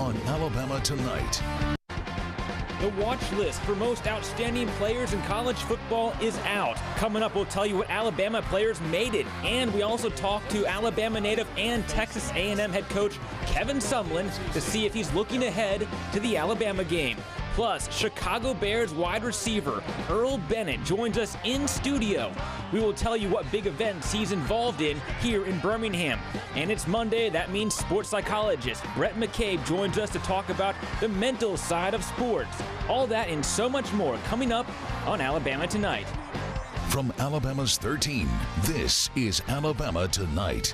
on Alabama Tonight. The watch list for most outstanding players in college football is out. Coming up, we'll tell you what Alabama players made it. And we also talk to Alabama native and Texas A&M head coach Kevin Sumlin to see if he's looking ahead to the Alabama game. Plus, Chicago Bears wide receiver Earl Bennett joins us in studio. We will tell you what big events he's involved in here in Birmingham. And it's Monday. That means sports psychologist Brett McCabe joins us to talk about the mental side of sports. All that and so much more coming up on Alabama Tonight. From Alabama's 13, this is Alabama Tonight.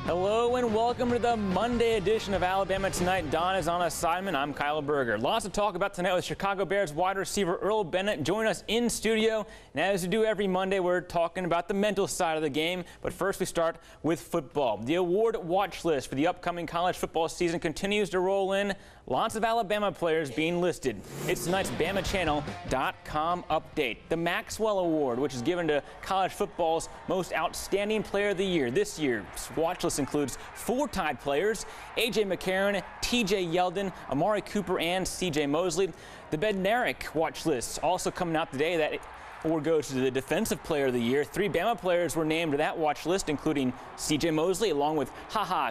Hello and welcome to the Monday edition of Alabama Tonight. Don is on assignment. I'm Kyle Berger. Lots to talk about tonight with Chicago Bears wide receiver Earl Bennett joining us in studio. And as we do every Monday, we're talking about the mental side of the game. But first we start with football. The award watch list for the upcoming college football season continues to roll in. Lots of Alabama players being listed. It's tonight's BamaChannel.com update. The Maxwell Award, which is given to college football's most outstanding player of the year. This year's watch list includes 4 Tide players: A.J. McCarron, T.J. Yeldon, Amari Cooper, and C.J. Mosley. The Bednarik watch list also coming out today. That award goes to the Defensive Player of the Year. 3 Bama players were named to that watch list, including C.J. Mosley, along with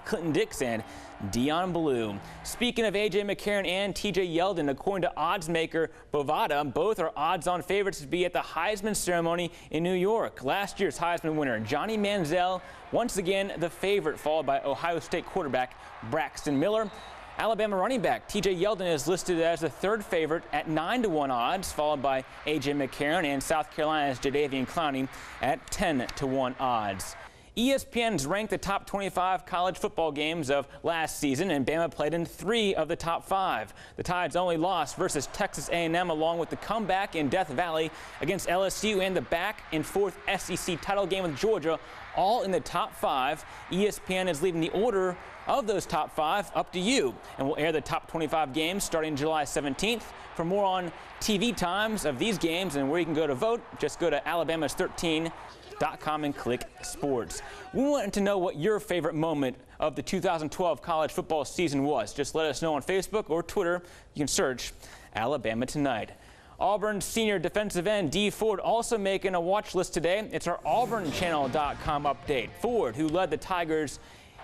Clinton Dix and Dion Blue. Speaking of A.J. McCarron and T.J. Yeldon, according to oddsmaker Bovada, both are odds-on favorites to be at the Heisman ceremony in New York. Last year's Heisman winner Johnny Manziel, once again the favorite, followed by Ohio State quarterback Braxton Miller. Alabama running back T.J. Yeldon is listed as the 3rd favorite at 9-1 odds, followed by A.J. McCarron and South Carolina's Jadeveon Clowney at 10-1 odds. ESPN's ranked the top 25 college football games of last season, and Bama played in 3 of the top 5. The Tide's only loss versus Texas A&M, along with the comeback in Death Valley against LSU and the back and forth SEC title game with Georgia, all in the top 5. ESPN is leaving the order of those top 5 up to you, and we'll air the top 25 games starting July 17th. For more on TV times of these games and where you can go to vote, just go to Alabama's13.com and click sports. We wanted to know what your favorite moment of the 2012 college football season was. Just let us know on Facebook or Twitter. You can search Alabama Tonight. Auburn senior defensive end Dee Ford also making a watch list today. It's our AuburnChannel.com update. Ford, who led the Tigers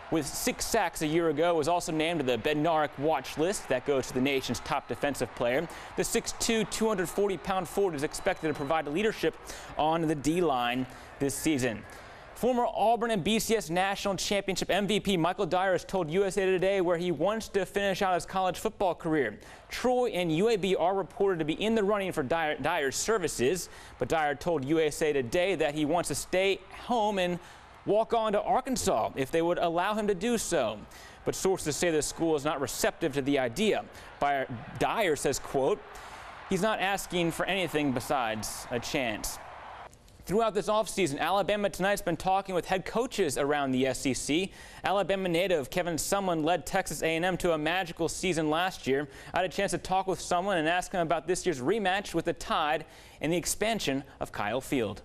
with 6 sacks a year ago, was also named to the Bednarik watch list. That goes to the nation's top defensive player. The 6'2", 240-pound Ford is expected to provide leadership on the D-line this season. Former Auburn and BCS National Championship MVP Michael Dyer has told USA Today where he wants to finish out his college football career. Troy and UAB are reported to be in the running for Dyer's services, but Dyer told USA Today that he wants to stay home and walk on to Arkansas if they would allow him to do so. But sources say the school is not receptive to the idea. Dyer says, quote, "He's not asking for anything besides a chance." Throughout this offseason, Alabama Tonight's been talking with head coaches around the SEC. Alabama native Kevin Sumlin led Texas A&M to a magical season last year. I had a chance to talk with Sumlin and ask him about this year's rematch with the Tide and the expansion of Kyle Field.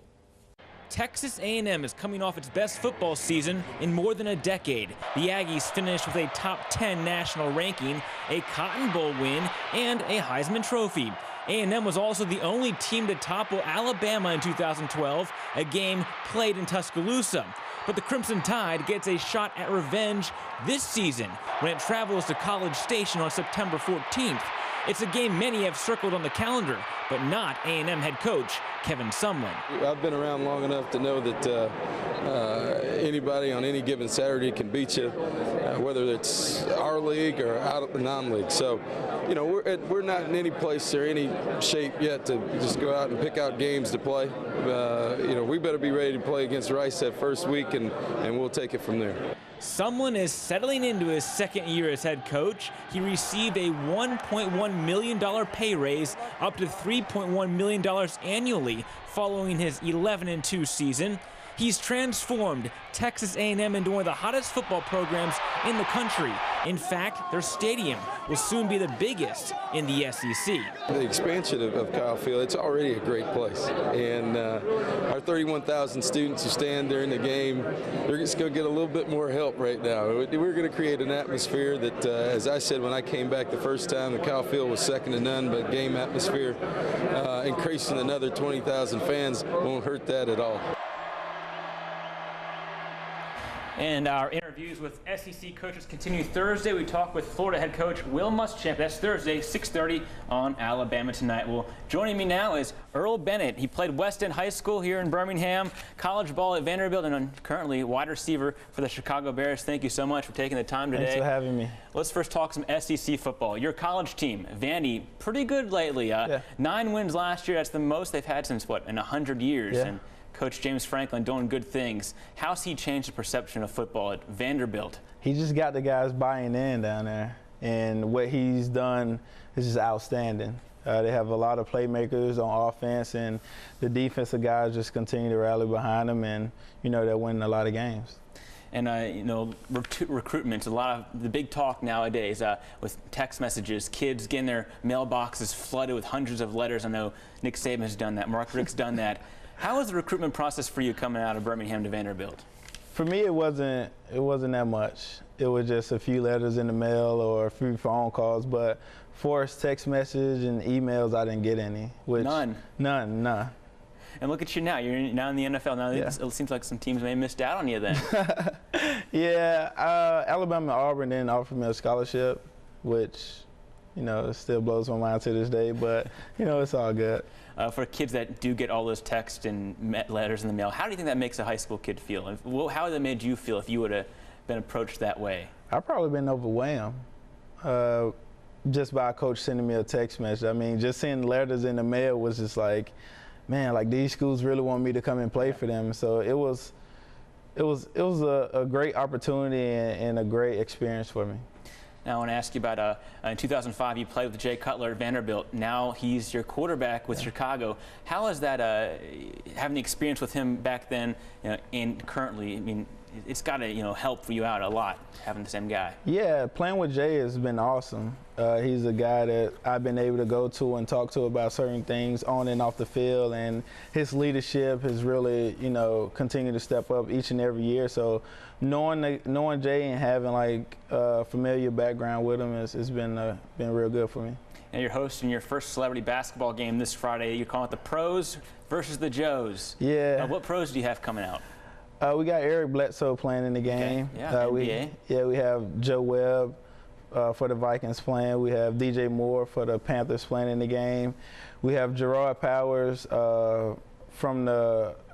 Texas A&M is coming off its best football season in more than a decade. The Aggies finished with a top 10 national ranking, a Cotton Bowl win, and a Heisman Trophy. A&M was also the only team to topple Alabama in 2012, a game played in Tuscaloosa. But the Crimson Tide gets a shot at revenge this season when it travels to College Station on September 14th. It's a game many have circled on the calendar, but not A&M head coach Kevin Sumlin. I've been around long enough to know that anybody on any given Saturday can beat you, whether it's our league or out of the non-league. So, you know, we're not in any place or any shape yet to just go out and pick out games to play. You know, we better be ready to play against Rice that first week, and we'll take it from there. Sumlin is settling into his 2nd year as head coach. He received a $1.1 million pay raise, up to $3.1 million annually, following his 11-2 season. He's transformed Texas A&M into one of the hottest football programs in the country. In fact, their stadium will soon be the biggest in the SEC. The expansion of Kyle Field, it's already a great place. And our 31,000 students who stand during the game, they're just going to get a little bit more help right now. We're going to create an atmosphere that, as I said when I came back the first time, the Kyle Field was second to none, but game atmosphere, increasing another 20,000 fans won't hurt that at all. And our interviews with SEC coaches continue Thursday. We talk with Florida head coach Will Muschamp. That's Thursday, 6:30 on Alabama Tonight. Well, joining me now is Earl Bennett. He played West End High School here in Birmingham, college ball at Vanderbilt, and currently wide receiver for the Chicago Bears. Thank you so much for taking the time today. Thanks for having me. Let's first talk some SEC football. Your college team, Vandy, pretty good lately. 9 wins last year. That's the most they've had since, what, in 100 years. Yeah. And Coach James Franklin doing good things. How's he changed the perception of football at Vanderbilt? He just got the guys buying in down there, and what he's done is just outstanding. They have a lot of playmakers on offense, and the defensive guys just continue to rally behind them, and, you know, they're winning a lot of games. And, you know, recruitment, a lot of the big talk nowadays with text messages, kids getting their mailboxes flooded with hundreds of letters. I know Nick Saban has done that. Mark Richt's done that. How was the recruitment process for you coming out of Birmingham to Vanderbilt? For me, it wasn't that much. It was just a few letters in the mail or a few phone calls, but for text message and emails, I didn't get any. None. And look at you now. You're now in the NFL. Now Yeah. It seems like some teams may have missed out on you then. Yeah, Alabama and Auburn didn't offer me a scholarship, which, you know, it still blows my mind to this day, but, you know, it's all good. For kids that do get all those texts and letters in the mail, how do you think that makes a high school kid feel? How would that made you feel if you would have been approached that way? I've probably been overwhelmed just by a coach sending me a text message. I mean, just seeing letters in the mail was just like, man, like these schools really want me to come and play for them. So it was a great opportunity and a great experience for me. Now I want to ask you about in 2005 you played with Jay Cutler at Vanderbilt. Now he's your quarterback with Chicago. How is that having the experience with him back then, you know, and currently? I mean, it's got to, you know, help you out a lot having the same guy. Yeah, playing with Jay has been awesome. He's a guy that I've been able to go to and talk to about certain things on and off the field, and his leadership has really, you know, continued to step up each and every year. So knowing Jay and having like a familiar background with him has been real good for me. And you're hosting your first celebrity basketball game this Friday. You're calling it the Pros versus the Joes. Yeah. What pros do you have coming out? We got Eric Bledsoe playing in the game. Okay. Yeah, NBA. We have Joe Webb for the Vikings playing. We have DJ Moore for the Panthers playing in the game. We have Gerard Powers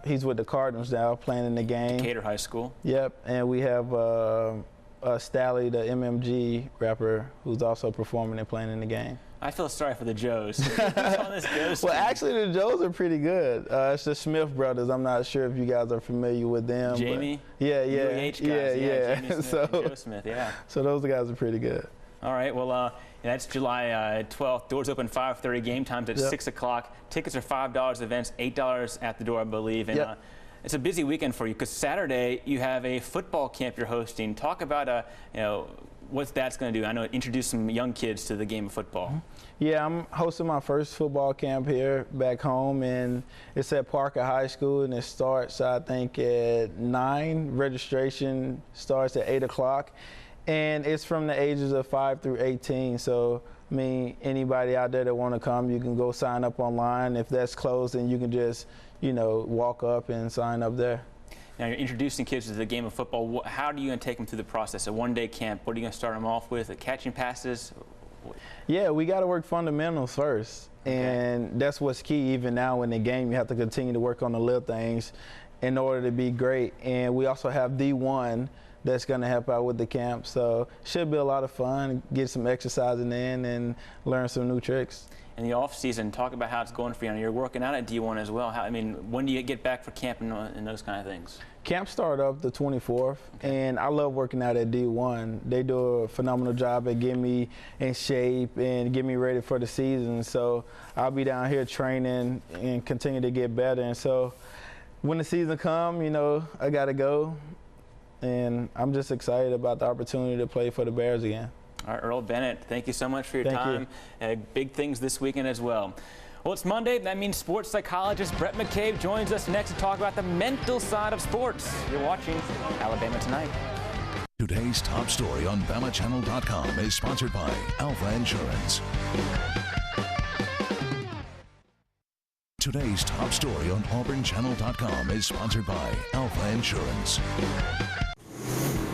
he's with the Cardinals now playing in the game. Decatur High School. Yep, and we have Stally, the MMG rapper, who's also performing and playing in the game. I feel sorry for the Joes. Who's on this Joes Well, team? actually, the Joes are pretty good. It's the Smith brothers. I'm not sure if you guys are familiar with them. Jamie? Yeah. UAH guys. Yeah. Jamie Smith So, and Joe Smith, yeah. So those guys are pretty good. All right, well, that's July 12th. Doors open 5:30. Game time's at 6 o'clock. Tickets are $5. Events $8 at the door, I believe. And it's a busy weekend for you because Saturday you have a football camp you're hosting. Talk about, you know, what that's going to do. I know introduce some young kids to the game of football. Yeah, I'm hosting my first football camp here back home, and it's at Parker High School, and it starts, I think, at 9. Registration starts at 8 o'clock, and it's from the ages of 5 through 18. So, I mean, anybody out there that want to come, you can go sign up online. If that's closed, then you can just, you know, walk up and sign up there. Now you're introducing kids to the game of football. How are you going to take them through the process? A one-day camp. What are you going to start them off with? Catching passes? Yeah, we got to work fundamentals first, and that's what's key. Even now in the game, you have to continue to work on the little things in order to be great. And we also have D1 that's going to help out with the camp. So should be a lot of fun, get some exercising in and learn some new tricks. In the off season, talk about how it's going for you. You're working out at D1 as well. When do you get back for camp and those kind of things? Camp start up the 24th, and I love working out at D1. They do a phenomenal job at getting me in shape and getting me ready for the season. So I'll be down here training and continue to get better. And so when the season comes, you know, I got to go. And I'm just excited about the opportunity to play for the Bears again. All right, Earl Bennett, thank you so much for your Thank time. Big things this weekend as well. Well, it's Monday. That means sports psychologist Brett McCabe joins us next to talk about the mental side of sports. You're watching Alabama Tonight. Today's top story on BamaChannel.com is sponsored by Alpha Insurance. Today's top story on AuburnChannel.com is sponsored by Alpha Insurance.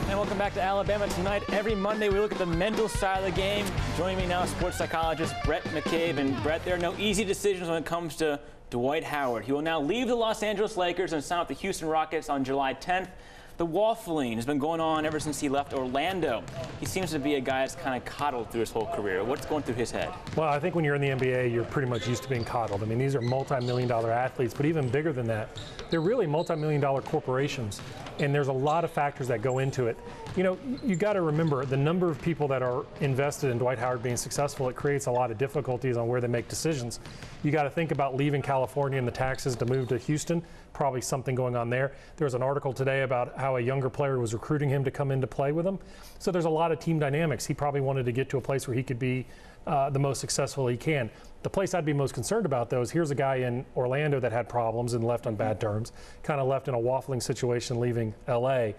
And welcome back to Alabama Tonight. Every Monday we look at the mental side of the game. Joining me now, sports psychologist Brett McCabe. And Brett, there are no easy decisions when it comes to Dwight Howard. He will now leave the Los Angeles Lakers and sign with the Houston Rockets on July 10th. The waffling has been going on ever since he left Orlando. He seems to be a guy that's kind of coddled through his whole career. What's going through his head? Well, I think when you're in the NBA, you're pretty much used to being coddled. I mean, these are multi-million-dollar athletes, but even bigger than that, they're really multi-million-dollar corporations, and there's a lot of factors that go into it. You know, you got to remember the number of people that are invested in Dwight Howard being successful. It creates a lot of difficulties on where they make decisions. You got to think about leaving California and the taxes to move to Houston. Probably something going on there. There was an article today about how a younger player was recruiting him to come in to play with him. So there's a lot of team dynamics. He probably wanted to get to a place where he could be the most successful he can. The place I'd be most concerned about, though, is here's a guy in Orlando that had problems and left on bad terms, kind of left in a waffling situation leaving LA.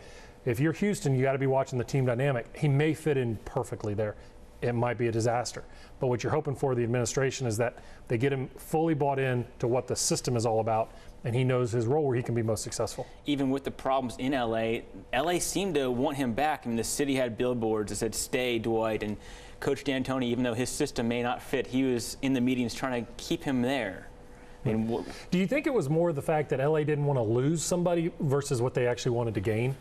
If you're Houston, you got to be watching the team dynamic. He may fit in perfectly there. It might be a disaster. But what you're hoping for the administration is that they get him fully bought in to what the system is all about, and he knows his role where he can be most successful. Even with the problems in LA seemed to want him back. I mean, the city had billboards that said, "Stay, Dwight," and Coach D'Antoni, even though his system may not fit, he was in the meetings trying to keep him there. I mean, do you think it was more the fact that LA didn't want to lose somebody versus what they actually wanted to gain?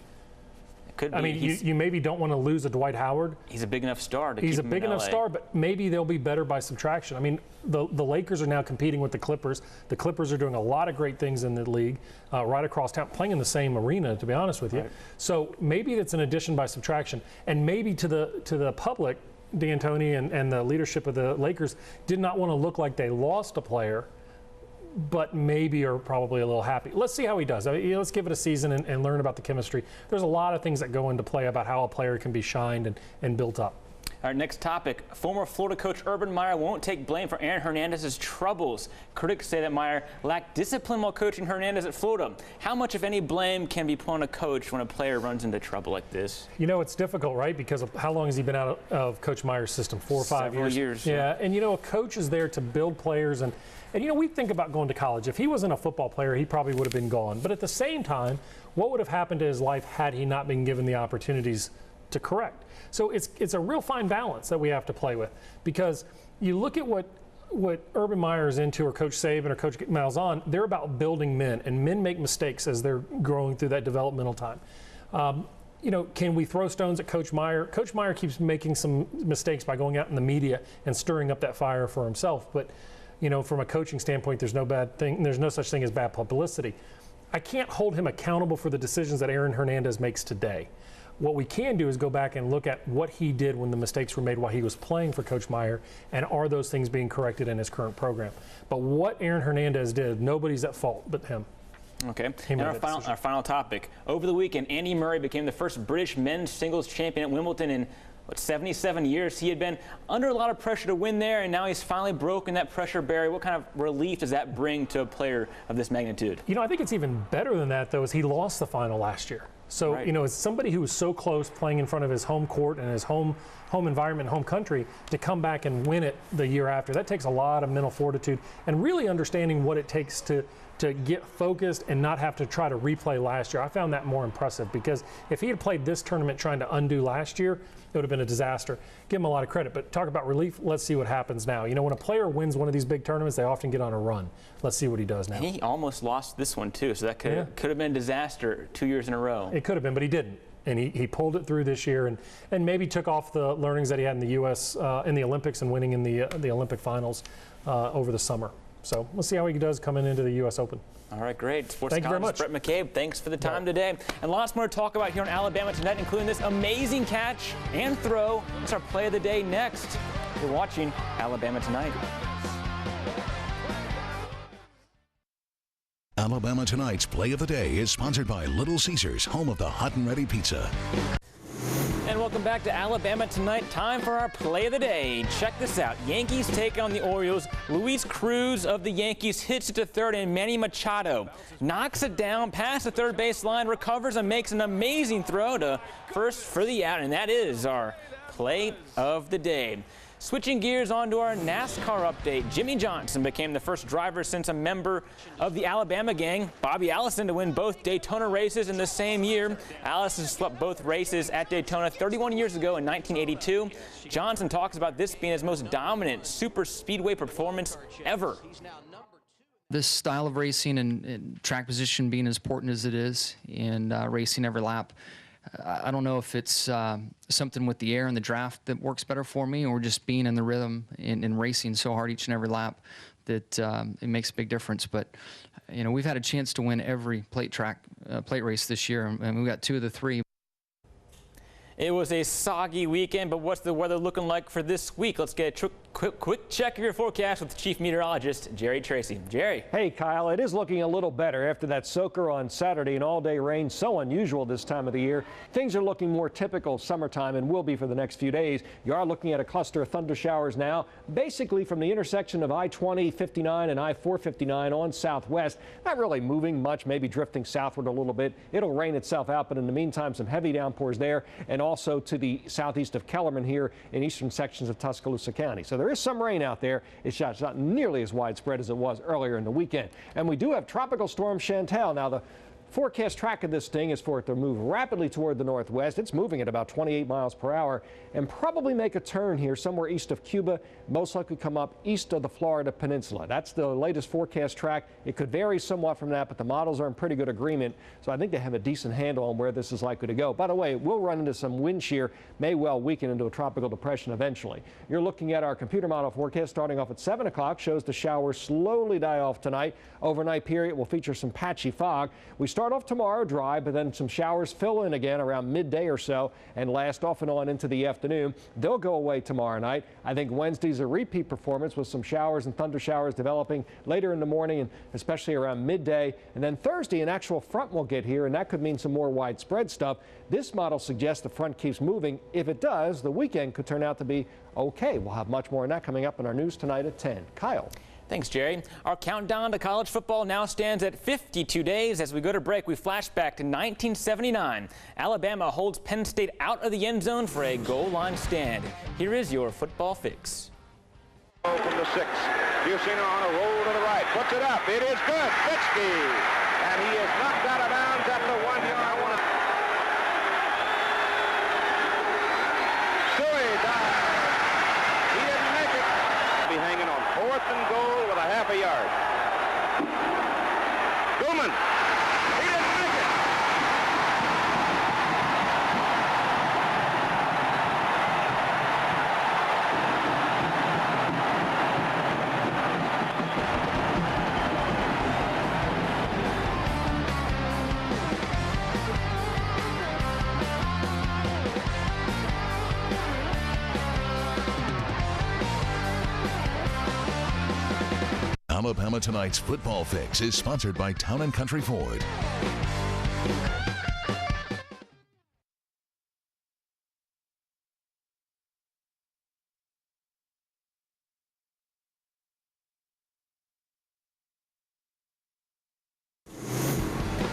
Could be. I mean, you maybe don't want to lose a Dwight Howard. He's a big enough star to keep him in LA. He's a big enough star, but maybe they'll be better by subtraction. I mean, the Lakers are now competing with the Clippers. The Clippers are doing a lot of great things in the league, right across town, playing in the same arena, to be honest with you. Right. So maybe it's an addition by subtraction. And maybe to the public, D'Antoni and the leadership of the Lakers did not want to look like they lost a player, but maybe are probably a little happy. Let's see how he does. I mean, let's give it a season and learn about the chemistry. There's a lot of things that go into play about how a player can be shined and built up. Our next topic, former Florida coach Urban Meyer won't take blame for Aaron Hernandez's troubles. Critics say that Meyer lacked discipline while coaching Hernandez at Florida. How much, if any, blame can be put on a coach when a player runs into trouble like this? You know, it's difficult, right? Because of how long has he been out of Coach Meyer's system? 4 or 5 years? Several years. Yeah, and you know, a coach is there to build players and you know, we think about going to college. If he wasn't a football player, he probably would have been gone. But at the same time, what would have happened to his life had he not been given the opportunities to correct? So it's a real fine balance that we have to play with, because you look at what Urban Meyer is into, or Coach Saban or Coach Malzahn, they're about building men, and men make mistakes as they're growing through that developmental time. You know, can we throw stones at Coach Meyer? Coach Meyer keeps making some mistakes by going out in the media and stirring up that fire for himself. But you know, from a coaching standpoint, there's no such thing as bad publicity. I can't hold him accountable for the decisions that Aaron Hernandez makes today. What we can do is go back and look at what he did when the mistakes were made while he was playing for Coach Meyer, and are those things being corrected in his current program. But what Aaron Hernandez did, nobody's at fault but him. Okay, and our final topic. Over the weekend, Andy Murray became the first British men's singles champion at Wimbledon in 77 years. He had been under a lot of pressure to win there, and now he's finally broken that pressure barrier. What kind of relief does that bring to a player of this magnitude? You know, I think it's even better than that, though, is he lost the final last year. So, right. You know, as somebody who was so close playing in front of his home court and his home environment, home country, to come back and win it the year after, that takes a lot of mental fortitude and really understanding what it takes to get focused and not have to try to replay last year. I found that more impressive, because if he had played this tournament trying to undo last year, it would have been a disaster. Give him a lot of credit, but talk about relief. Let's see what happens now. You know, when a player wins one of these big tournaments, they often get on a run. Let's see what he does now. He almost lost this one too, so that could have been a disaster 2 years in a row. It could have been, but he didn't. And he pulled it through this year, and maybe took off the learnings that he had in the U.S. In the Olympics and winning in the Olympic finals over the summer. So let's see how he does coming into the U.S. Open. All right, great. Sports Thank you very much. Brett McCabe, thanks for the time today. And lots more to talk about here on Alabama Tonight, including this amazing catch and throw. It's our play of the day next. You're watching Alabama Tonight. Alabama Tonight's Play of the Day is sponsored by Little Caesars, home of the hot and ready pizza. And welcome back to Alabama Tonight. Time for our Play of the Day. Check this out. Yankees take on the Orioles. Luis Cruz of the Yankees hits it to third, and Manny Machado knocks it down past the third base line, recovers, and makes an amazing throw to first for the out. And that is our Play of the Day. Switching gears on to our NASCAR update. Jimmy Johnson became the first driver since a member of the Alabama gang, Bobby Allison, to win both Daytona races in the same year. Allison swept both races at Daytona 31 years ago in 1982. Johnson talks about this being his most dominant super speedway performance ever. This style of racing and track position being as important as it is in racing every lap, I don't know if it's something with the air and the draft that works better for me, or just being in the rhythm and racing so hard each and every lap that it makes a big difference. But you know, we've had a chance to win every plate race this year, and we got 2 of the 3. It was a soggy weekend, but what's the weather looking like for this week? Let's get a quick check of your forecast with Chief Meteorologist Jerry Tracy. Jerry. Hey, Kyle, it is looking a little better after that soaker on Saturday and all-day rain, so unusual this time of the year. Things are looking more typical summertime and will be for the next few days. You are looking at a cluster of thunder showers now, basically from the intersection of I-20, 59 and I-459 on southwest. Not really moving much, maybe drifting southward a little bit. It'll rain itself out, but in the meantime, some heavy downpours there, and also to the southeast of Kellerman here in eastern sections of Tuscaloosa County. So there is some rain out there. It's not nearly as widespread as it was earlier in the weekend. And we do have Tropical Storm Chantal. Now, the forecast track of this thing is for it to move rapidly toward the northwest. It's moving at about 28 miles per hour and probably make a turn here somewhere east of Cuba, most likely come up east of the Florida Peninsula. That's the latest forecast track. It could vary somewhat from that, but the models are in pretty good agreement, so I think they have a decent handle on where this is likely to go. By the way, it will run into some wind shear, may well weaken into a tropical depression eventually. You're looking at our computer model forecast starting off at 7 o'clock, shows the showers slowly die off tonight. Overnight period will feature some patchy fog. We start off tomorrow dry, but then some showers fill in again around midday or so and last off and on into the afternoon. They'll go away tomorrow night. I think Wednesday's a repeat performance with some showers and thunder showers developing later in the morning and especially around midday. And then Thursday, an actual front will get here, and that could mean some more widespread stuff. This model suggests the front keeps moving. If it does, the weekend could turn out to be okay. We'll have much more on that coming up in our news tonight at 10. Kyle. Thanks, Jerry. Our countdown to college football now stands at 52 days. As we go to break, we flash back to 1979. Alabama holds Penn State out of the end zone for a goal line stand. Here is your football fix. From the 6, Bucina on a roll to the right, puts it up. It is good. Fitzke, and he is knocked out of bounds at the 1-yard line. Stewie dives. He didn't make it. Be hanging on 4th and goal with a half a yard. Gooman. He didn't make it. Alabama Tonight's Football Fix is sponsored by Town & Country Ford.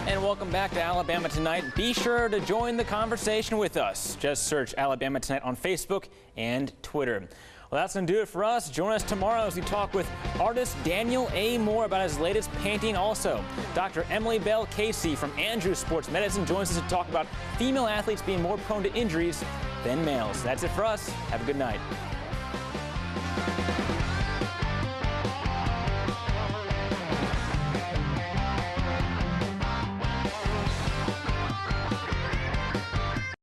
And welcome back to Alabama Tonight. Be sure to join the conversation with us. Just search Alabama Tonight on Facebook and Twitter. Well, that's going to do it for us. Join us tomorrow as we talk with artist Daniel A. Moore about his latest painting. Also, Dr. Emily Bell Casey from Andrews Sports Medicine joins us to talk about female athletes being more prone to injuries than males. That's it for us. Have a good night.